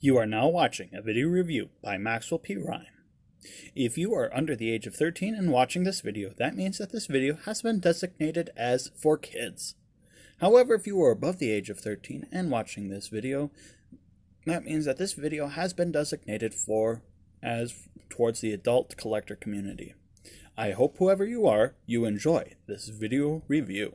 You are now watching a video review by Maxwell P. Rhyme. If you are under the age of 13 and watching this video, that means that this video has been designated as for kids. However, if you are above the age of 13 and watching this video, that means that this video has been designated as towards the adult collector community. I hope whoever you are, you enjoy this video review.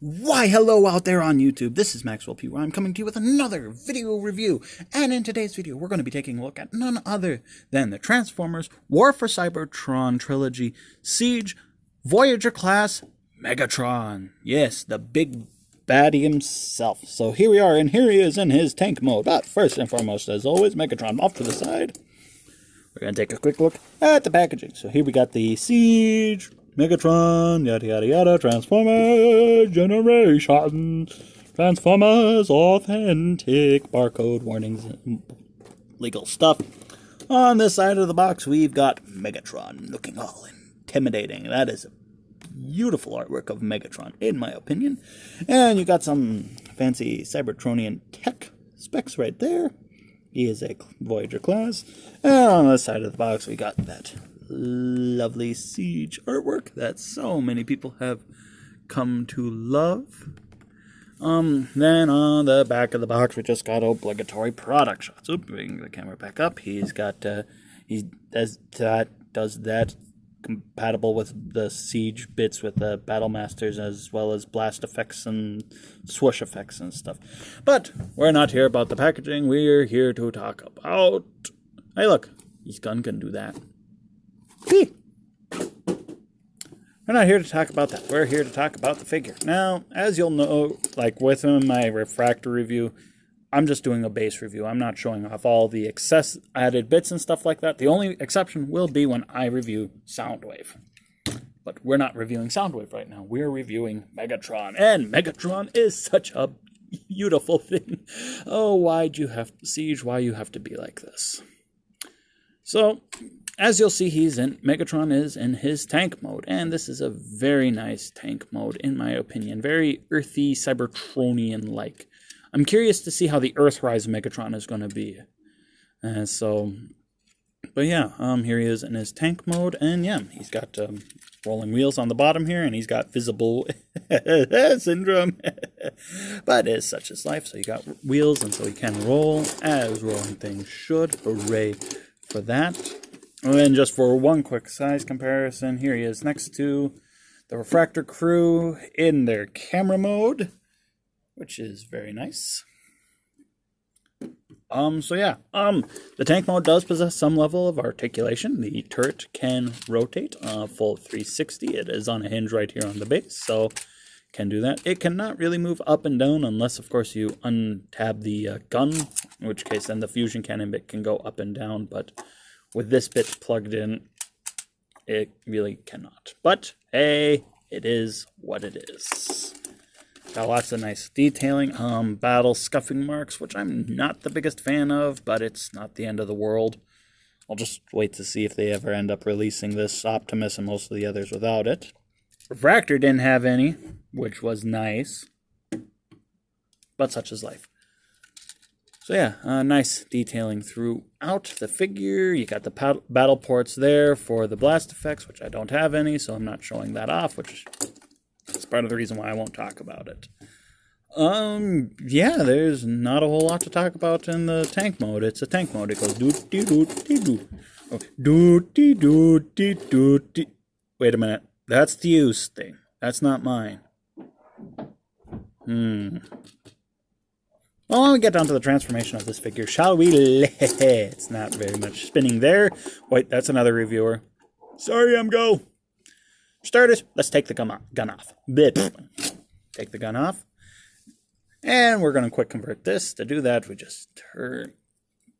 Why, hello out there on YouTube. This is Maxwell P. Rhyme coming to you with another video review. And in today's video, we're going to be taking a look at none other than the Transformers War for Cybertron trilogy, Seige, Voyager class, Megatron. Yes, the big baddie himself. So here we are, and here he is in his tank mode. But first and foremost, as always, Megatron off to the side. We're going to take a quick look at the packaging. So here we got the Seige, Megatron, yada yada yada, Transformers Generation, Transformers Authentic, barcode warnings, legal stuff. On this side of the box, we've got Megatron looking all intimidating. That is a beautiful artwork of Megatron, in my opinion. And you got some fancy Cybertronian tech specs right there. He is a Voyager class. And on the side of the box, we got that lovely Seige artwork that so many people have come to love. Then on the back of the box, we just got obligatory product shots. Oops, bring the camera back up. He's got, he does that compatible with the Seige bits with the Battle Masters, as well as blast effects and swoosh effects and stuff. But we're not here about the packaging. We're here to talk about, hey look, his gun can do that. We're not here to talk about that. We're here to talk about the figure. Now, as you'll know, like with my refractor review, I'm just doing a base review. I'm not showing off all the added bits and stuff like that. The only exception will be when I review Soundwave. But we're not reviewing Soundwave right now. We're reviewing Megatron. And Megatron is such a beautiful thing. Oh, why'd you have to, Siege, why you have to be like this? So, as you'll see, Megatron is in his tank mode, and this is a very nice tank mode, in my opinion. Very earthy, Cybertronian-like. I'm curious to see how the Earthrise Megatron is going to be. But yeah, here he is in his tank mode, and yeah, he's got rolling wheels on the bottom here, and he's got visible syndrome. But it's such as life, so you got wheels, and so he can roll, as rolling things should. Hooray for that. And just for one quick size comparison, here he is next to the Refractor crew in their camera mode, which is very nice. The tank mode does possess some level of articulation. The turret can rotate full 360. It is on a hinge right here on the base, so can do that. It cannot really move up and down unless, of course, you untab the gun, in which case then the fusion cannon bit can go up and down, but with this bit plugged in, it really cannot. But, hey, it is what it is. Got lots of nice detailing. Battle scuffing marks, which I'm not the biggest fan of, but it's not the end of the world. I'll just wait to see if they ever end up releasing this. Optimus and most of the others without it. Refractor didn't have any, which was nice. But such is life. So yeah, nice detailing throughout the figure. You got the battle ports there for the blast effects, which I don't have any, so I'm not showing that off, which is part of the reason why I won't talk about it. Yeah, there's not a whole lot to talk about in the tank mode. It's a tank mode. It goes doo-dee-doo-dee-doo. Okay. Doo-dee-doo-dee-doo-dee. Wait a minute. That's the use thing. That's not mine. Well, let me get down to the transformation of this figure, shall we? It's not very much spinning there. Wait, that's another reviewer. Sorry, I'm go. Starters, let's take the gun off. Take the gun off. And we're going to quick convert this. To do that, we just turn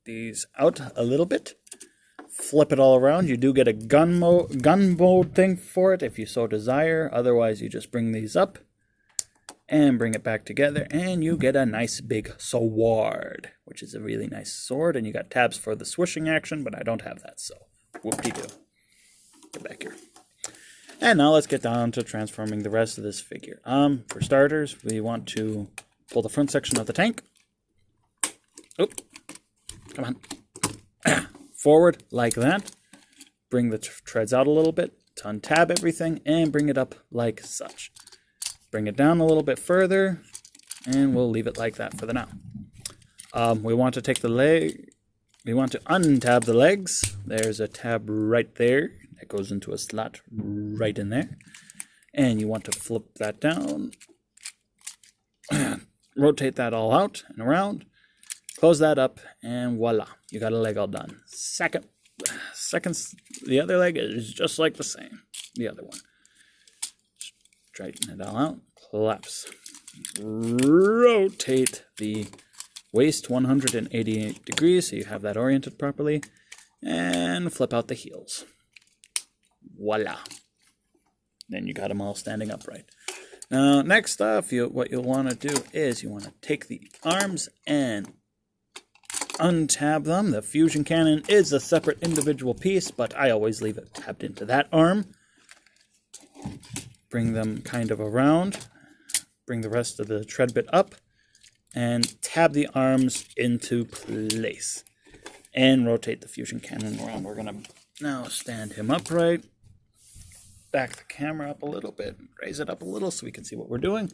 these out a little bit. Flip it all around. You do get a gun mode thing for it if you so desire. Otherwise, you just bring these up and bring it back together, and you get a nice big sword, which is a really nice sword. And you got tabs for the swishing action, but I don't have that, so whoop-de-doo. Get back here. And now let's get down to transforming the rest of this figure. For starters, we want to pull the front section of the tank Oh, come on. Forward like that. Bring the treads out a little bit to untab everything and bring it up like such. Bring it down a little bit further and we'll leave it like that for the now. We want to take the leg, we want to untab the legs. There's a tab right there that goes into a slot right in there. And you want to flip that down, rotate that all out and around, close that up, and voila, you got a leg all done. Seconds, the other leg is just like the same, the other one. Straighten it all out, collapse. Rotate the waist 188 degrees so you have that oriented properly, and flip out the heels. Voila. Then you got them all standing upright. Now, next off, what you'll want to do is you want to take the arms and untab them. The fusion cannon is a separate individual piece, but I always leave it tabbed into that arm. Bring them kind of around. Bring the rest of the tread bit up and tab the arms into place. And rotate the fusion cannon around. We're going to now stand him upright. Back the camera up a little bit, raise it up a little so we can see what we're doing.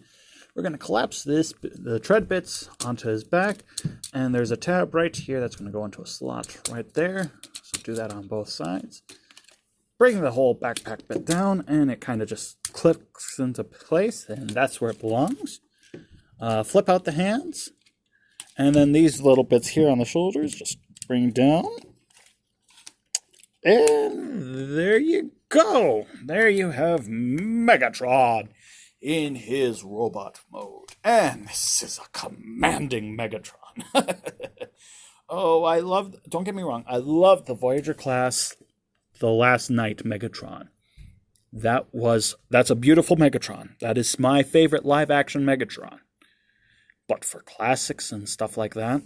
We're going to collapse the tread bits onto his back, and there's a tab right here that's going to go into a slot right there. So do that on both sides. Bring the whole backpack bit down, and it kind of just clicks into place, and that's where it belongs. Flip out the hands, and then these little bits here on the shoulders, just bring down. And there you go. There you have Megatron in his robot mode. And this is a commanding Megatron. Oh, don't get me wrong, I love the Voyager class, the Last Night Megatron. That's a beautiful Megatron. That is my favorite live-action Megatron. But for classics and stuff like that,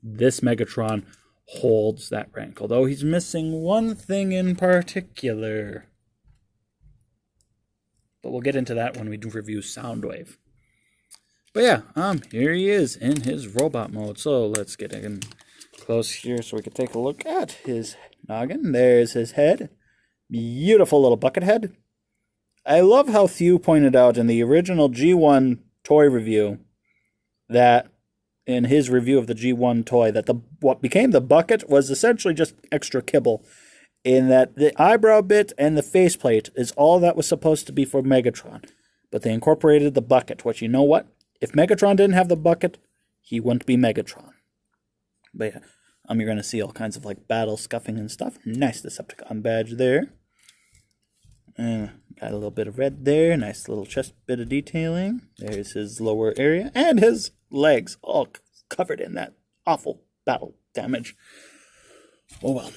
this Megatron holds that rank, although he's missing one thing in particular. But we'll get into that when we do review Soundwave. But yeah, here he is in his robot mode. So let's get in close here so we can take a look at his noggin. There's his head. Beautiful little bucket head. I love how Thew pointed out in the original G1 toy review that in his review of the G1 toy that what became the bucket was essentially just extra kibble, in that the eyebrow bit and the faceplate is all that was supposed to be for Megatron. But they incorporated the bucket, which, you know what? If Megatron didn't have the bucket, he wouldn't be Megatron. But yeah, you're going to see all kinds of like battle scuffing and stuff. Nice Decepticon badge there. Got a little bit of red there. Nice little chest bit of detailing. There's his lower area. And his legs all covered in that awful battle damage. Oh well.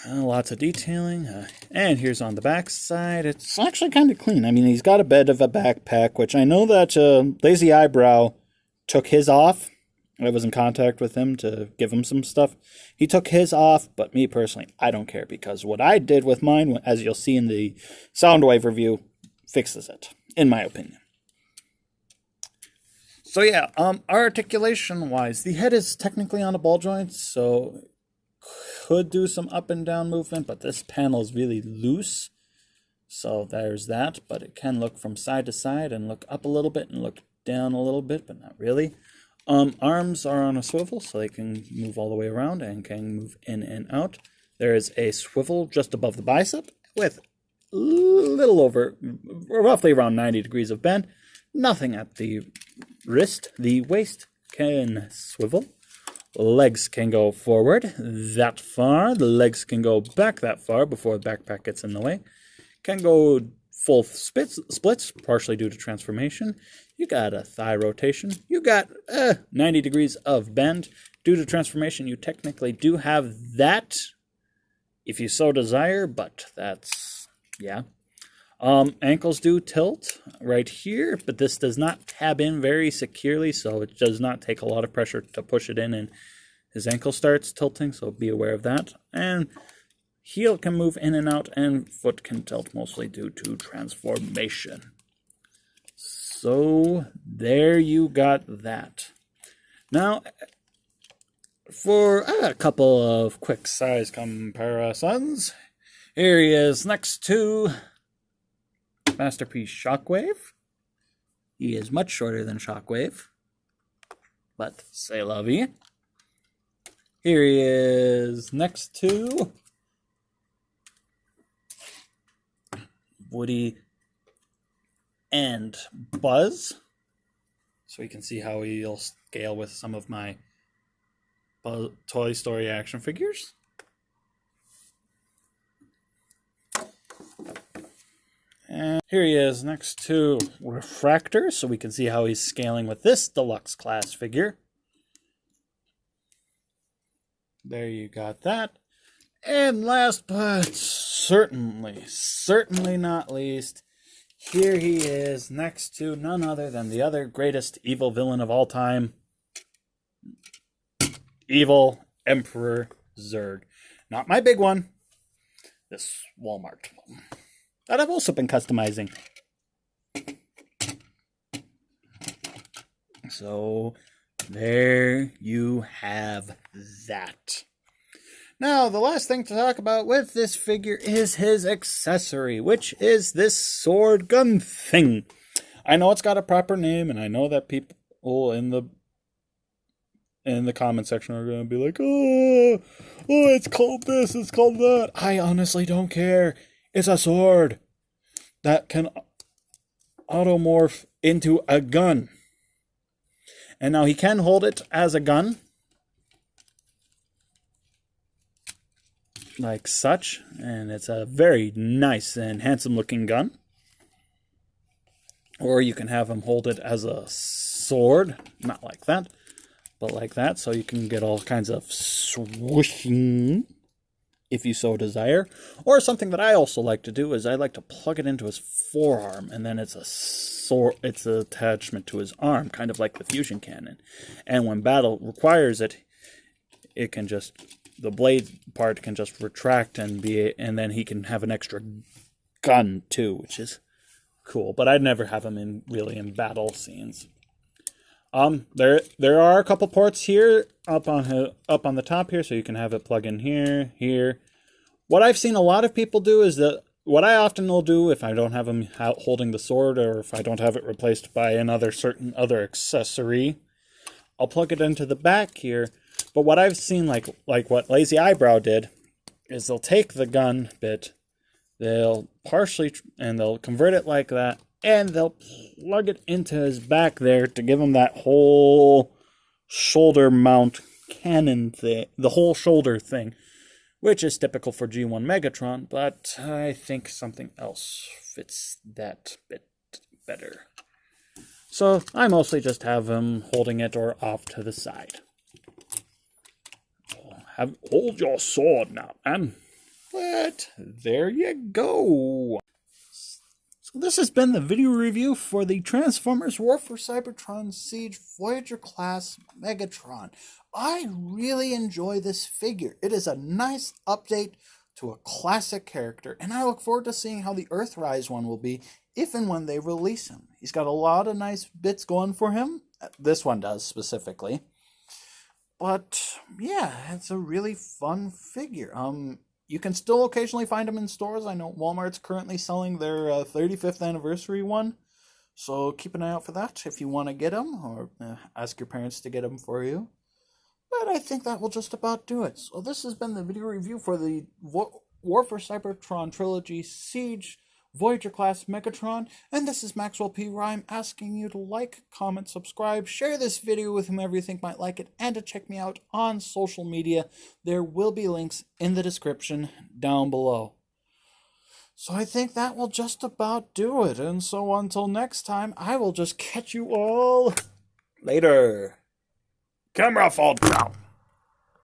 Lots of detailing. And here's on the back side. It's actually kind of clean. I mean, he's got a bit of a backpack, which I know that Lazy Eyebrow took his off. I was in contact with him to give him some stuff. He took his off, but me personally, I don't care, because what I did with mine, as you'll see in the Soundwave review, fixes it, in my opinion. So yeah, articulation-wise, the head is technically on a ball joint, so could do some up and down movement, but this panel is really loose. So there's that, but it can look from side to side and look up a little bit and look down a little bit, but not really. Arms are on a swivel, so they can move all the way around and can move in and out. There is a swivel just above the bicep with a little over, roughly around 90 degrees of bend. Nothing at the wrist. The waist can swivel. Legs can go forward that far. The legs can go back that far before the backpack gets in the way. Can go full splits, partially due to transformation. You got a thigh rotation. You got 90 degrees of bend. Due to transformation, you technically do have that, if you so desire, but that's, yeah. Ankles do tilt right here, but this does not tab in very securely, so it does not take a lot of pressure to push it in, and his ankle starts tilting, so be aware of that. And heel can move in and out, and foot can tilt, mostly due to transformation. So there you got that. Now, For a couple of quick size comparisons, here he is next to Masterpiece Shockwave. He is much shorter than Shockwave, but c'est la vie. Here he is next to Woody and Buzz. So you can see how he'll scale with some of my Toy Story action figures. And here he is next to Refractor, so we can see how he's scaling with this deluxe class figure. There you got that. And last but certainly not least, here he is next to none other than the other greatest evil villain of all time, Evil Emperor Zurg. Not my big one, this Walmart one that I've also been customizing. So there you have that. Now, the last thing to talk about with this figure is his accessory, which is this sword gun thing. I know it's got a proper name, and I know that people in the comment section are going to be like, oh, it's called this, it's called that. I honestly don't care. It's a sword that can automorph into a gun. And now he can hold it as a gun, like such, and it's a very nice and handsome looking gun. Or you can have him hold it as a sword, not like that, but like that, so you can get all kinds of swooshing if you so desire. Or something that I also like to do is I like to plug it into his forearm, and then it's a sword, it's an attachment to his arm, kind of like the fusion cannon. And when battle requires it, it can just, the blade part can just retract and then he can have an extra gun too, which is cool. But I'd never have him in battle scenes. There are a couple ports here up on the top here, so you can have it plug in here. What I've seen a lot of people do is that what I often will do if I don't have him holding the sword, or if I don't have it replaced by another certain other accessory, I'll plug it into the back here. But what I've seen, like what Lazy Eyebrow did, is they'll take the gun bit, they'll convert it like that, and they'll plug it into his back there to give him that whole shoulder mount cannon thing, the whole shoulder thing, which is typical for G1 Megatron, but I think something else fits that bit better. So I mostly just have him holding it or off to the side. Hold your sword now, man. But there you go. So this has been the video review for the Transformers War for Cybertron Siege Voyager class Megatron. I really enjoy this figure. It is a nice update to a classic character, and I look forward to seeing how the Earthrise one will be if and when they release him. He's got a lot of nice bits going for him. This one does specifically. But yeah, it's a really fun figure. You can still occasionally find them in stores. I know Walmart's currently selling their 35th anniversary one. So keep an eye out for that if you want to get them, or ask your parents to get them for you. But I think that will just about do it. So this has been the video review for the War for Cybertron Trilogy Siege Voyager class Megatron. And this is Maxwell P. Rhyme asking you to like, comment, subscribe, share this video with whomever you think might like it, and to check me out on social media. There will be links in the description down below. So I think that will just about do it. And so until next time, I will just catch you all later. Camera fall down.